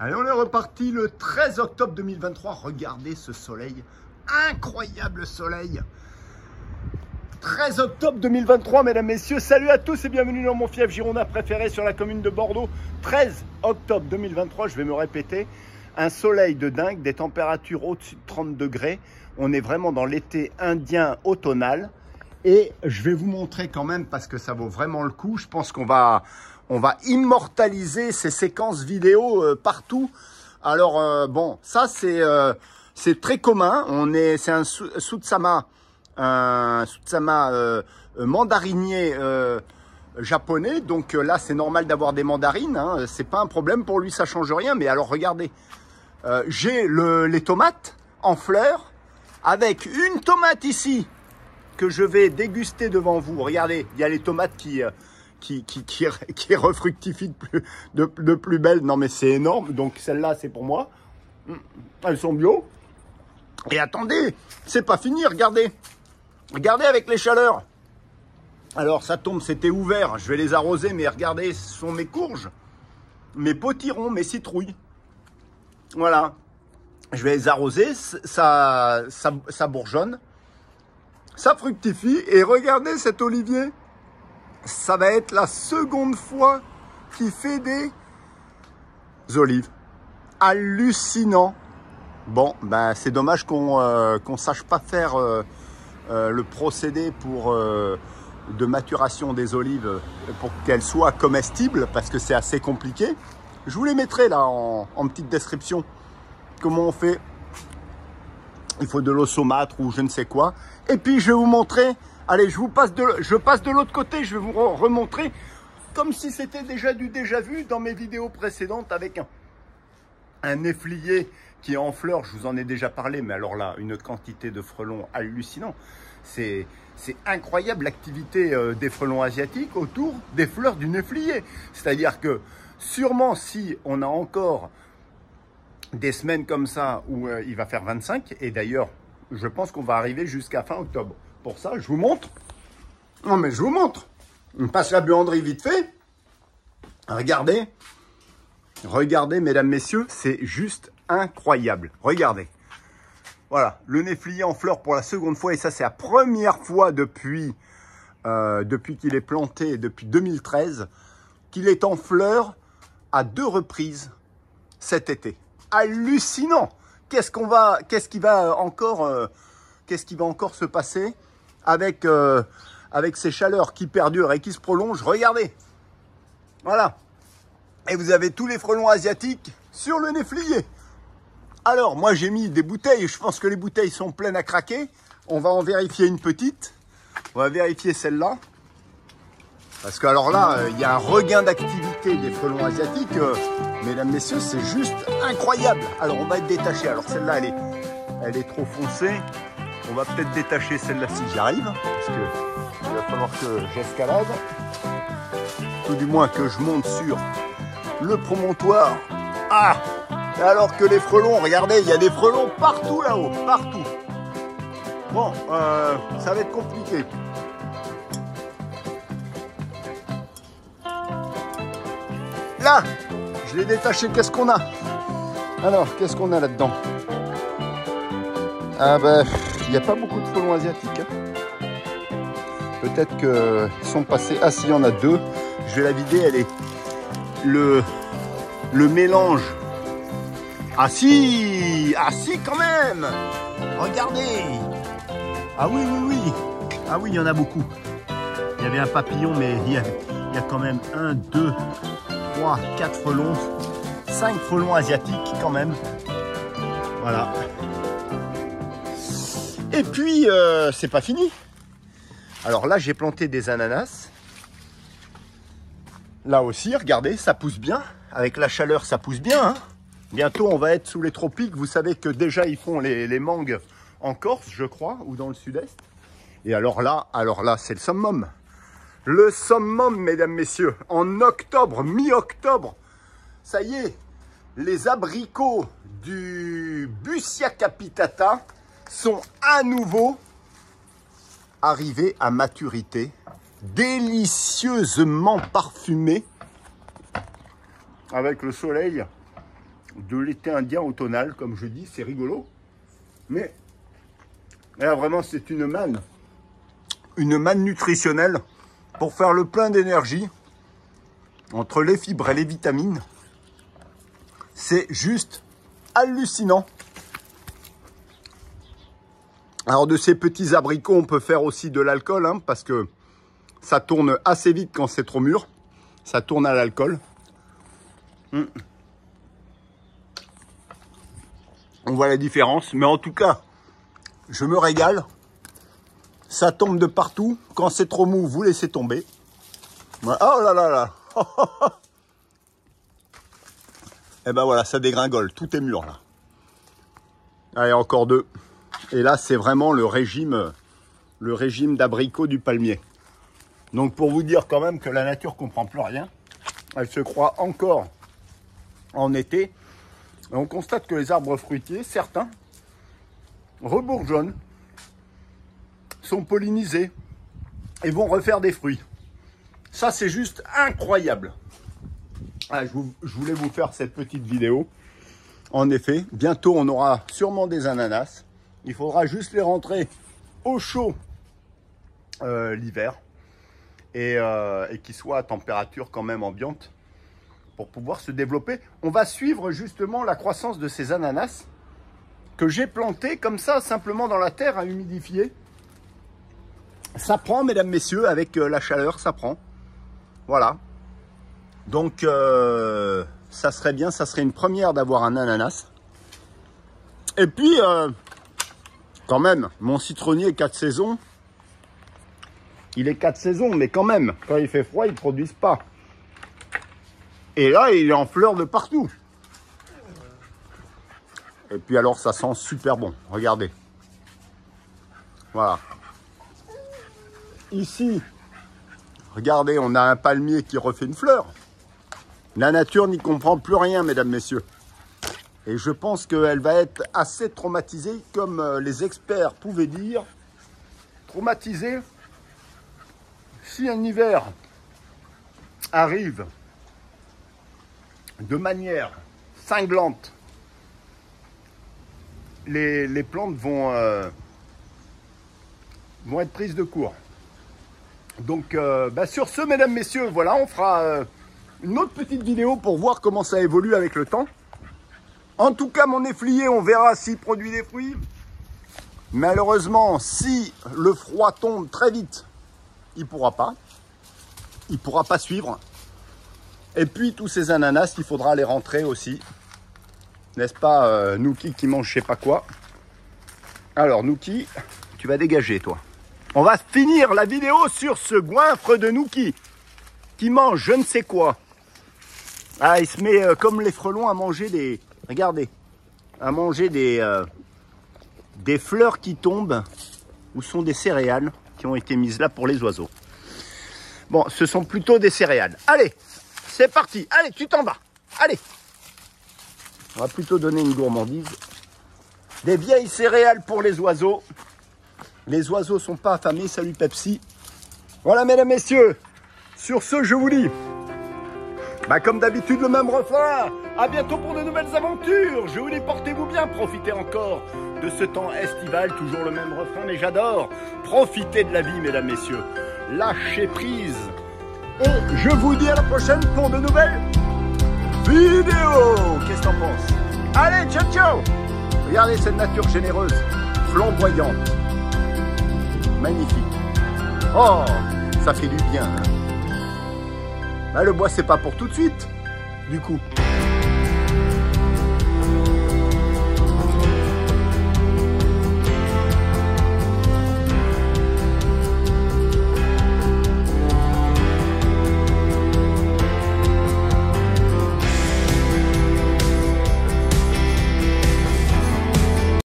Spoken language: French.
Allez, on est reparti le 13 octobre 2023. Regardez ce soleil, incroyable soleil. 13 octobre 2023, mesdames, messieurs, salut à tous et bienvenue dans mon fief girondin préféré sur la commune de Bordeaux. 13 octobre 2023, je vais me répéter, un soleil de dingue, des températures au-dessus de 30 degrés. On est vraiment dans l'été indien automnal. Et je vais vous montrer quand même, parce que ça vaut vraiment le coup, je pense qu'on va immortaliser ces séquences vidéo partout. Alors, bon, ça c'est très commun. C'est un Sutsama mandarinier japonais. Donc là, c'est normal d'avoir des mandarines. Hein. C'est pas un problème pour lui, ça change rien. Mais alors, regardez, j'ai les tomates en fleurs avec une tomate ici que je vais déguster devant vous. Regardez, il y a les tomates qui refructifient de plus belle. Non, mais c'est énorme. Donc, celle-là, c'est pour moi. Elles sont bio. Et attendez, c'est pas fini. Regardez. Regardez avec les chaleurs. Alors, ça tombe, c'était ouvert. Je vais les arroser, mais regardez, ce sont mes courges, mes potirons, mes citrouilles. Voilà. Je vais les arroser. Ça bourgeonne. Ça fructifie. Et regardez cet olivier. Ça va être la seconde fois qu'il fait des olives. Hallucinant. Bon, ben c'est dommage qu'on sache pas faire le procédé de maturation des olives pour qu'elles soient comestibles, parce que c'est assez compliqué. Je vous les mettrai là en petite description. Comment on fait. Il faut de l'eau saumâtre ou je ne sais quoi. Et puis je vais vous montrer. Allez, je passe de l'autre côté. Je vais vous remontrer comme si c'était déjà du déjà vu dans mes vidéos précédentes avec un néflier qui est en fleurs. Je vous en ai déjà parlé, mais alors là, une quantité de frelons hallucinant. C'est incroyable l'activité des frelons asiatiques autour des fleurs du néflier. C'est-à-dire que sûrement si on a encore des semaines comme ça où il va faire 25, et d'ailleurs, je pense qu'on va arriver jusqu'à fin octobre. Pour ça, je vous montre. Non, mais je vous montre. On passe la buanderie vite fait. Regardez. Regardez, mesdames, messieurs, c'est juste incroyable. Regardez. Voilà, le néflier en fleurs pour la seconde fois. Et ça, c'est la première fois depuis qu'il est planté, depuis 2013, qu'il est en fleurs à 2 reprises cet été. Hallucinant. Qu'est-ce qui va encore se passer avec ces chaleurs qui perdurent et qui se prolongent? Regardez. Voilà. Et vous avez tous les frelons asiatiques sur le néflier. Alors, moi, j'ai mis des bouteilles. Je pense que les bouteilles sont pleines à craquer. On va en vérifier une petite. On va vérifier celle-là. Parce que alors là, il y a un regain d'activité des frelons asiatiques. Mesdames, messieurs, c'est juste incroyable. Alors, on va être détaché. Alors, celle-là, elle est trop foncée. On va peut-être détacher celle-là si j'y arrive. Parce qu'il va falloir que j'escalade. Tout du moins que je monte sur le promontoire. Ah! Alors que les frelons, regardez, il y a des frelons partout là-haut. Partout. Bon, ça va être compliqué. Là, je l'ai détaché. Qu'est-ce qu'on a? Alors, qu'est-ce qu'on a là-dedans? Ah ben, il n'y a pas beaucoup de frelons asiatiques. Hein. Peut-être qu'ils sont passés. Ah, s'il y en a 2. Je vais la vider. Elle est le mélange. Ah si! Ah si, quand même! Regardez! Ah oui, oui, oui. Ah oui, il y en a beaucoup. Il y avait un papillon, mais il y a quand même 1, 2, 3, 4 frelons, 5 frelons asiatiques quand même. Voilà. Et puis, c'est pas fini. Alors là, j'ai planté des ananas. Là aussi, regardez, ça pousse bien. Avec la chaleur, ça pousse bien. Hein. Bientôt, on va être sous les tropiques. Vous savez que déjà, ils font les mangues en Corse, je crois, ou dans le sud-est. Et alors là, c'est le summum. Le summum, mesdames, messieurs, en octobre, mi-octobre, ça y est, les abricots du Bussia capitata sont à nouveau arrivés à maturité, délicieusement parfumés, avec le soleil de l'été indien automnal, comme je dis, c'est rigolo. Mais là, vraiment, c'est une manne nutritionnelle pour faire le plein d'énergie entre les fibres et les vitamines. C'est juste hallucinant. Alors de ces petits abricots, on peut faire aussi de l'alcool, hein, parce que ça tourne assez vite quand c'est trop mûr. Ça tourne à l'alcool. On voit la différence. Mais en tout cas, je me régale. Ça tombe de partout. Quand c'est trop mou, vous laissez tomber. Oh là là là. Et ben voilà, ça dégringole. Tout est mûr là. Allez, encore 2. Et là, c'est vraiment le régime d'abricots du palmier. Donc, pour vous dire quand même que la nature comprend plus rien, elle se croit encore en été. Et on constate que les arbres fruitiers, certains, rebourgeonnent, sont pollinisés et vont refaire des fruits. Ça, c'est juste incroyable. Ah, je voulais vous faire cette petite vidéo. En effet, bientôt, on aura sûrement des ananas. Il faudra juste les rentrer au chaud l'hiver et qu'ils soient à température quand même ambiante pour pouvoir se développer. On va suivre justement la croissance de ces ananas que j'ai plantés comme ça, simplement dans la terre à humidifier. Ça prend, mesdames, messieurs, avec la chaleur, ça prend. Voilà. Donc, ça serait bien, ça serait une première d'avoir un ananas. Et puis... quand même, mon citronnier 4 saisons, il est 4 saisons, mais quand même, quand il fait froid, ils ne produisent pas. Et là, il est en fleurs de partout. Et puis alors, ça sent super bon. Regardez. Voilà. Ici, regardez, on a un palmier qui refait une fleur. La nature n'y comprend plus rien, mesdames, messieurs. Et je pense qu'elle va être assez traumatisée, comme les experts pouvaient dire. Traumatisée, si un hiver arrive de manière cinglante, les plantes vont être prises de court. Donc, sur ce, mesdames, messieurs, voilà, on fera une autre petite vidéo pour voir comment ça évolue avec le temps. En tout cas, mon efflier, on verra s'il produit des fruits. Malheureusement, si le froid tombe très vite, il ne pourra pas. Il ne pourra pas suivre. Et puis, tous ces ananas, il faudra les rentrer aussi. N'est-ce pas, Nouki qui mange je sais pas quoi. Alors, Nouki, tu vas dégager, toi. On va finir la vidéo sur ce goinfre de Nouki qui mange je ne sais quoi. Ah, il se met comme les frelons à manger des... Regardez, à manger des fleurs qui tombent, ou sont des céréales qui ont été mises là pour les oiseaux. Bon, ce sont plutôt des céréales. Allez, c'est parti. Allez, tu t'en vas. Allez. On va plutôt donner une gourmandise. Des vieilles céréales pour les oiseaux. Les oiseaux sont pas affamés. Salut Pepsi. Voilà, mesdames, messieurs. Sur ce, je vous dis... comme d'habitude, le même refrain. À bientôt pour de nouvelles aventures. Je vous dis, portez-vous bien. Profitez encore de ce temps estival. Toujours le même refrain, mais j'adore. Profitez de la vie, mesdames, messieurs. Lâchez prise. Et je vous dis à la prochaine pour de nouvelles vidéos. Qu'est-ce que t'en penses? Allez, ciao, ciao. Regardez cette nature généreuse, flamboyante, magnifique. Oh, ça fait du bien, hein. Le bois, c'est pas pour tout de suite, du coup.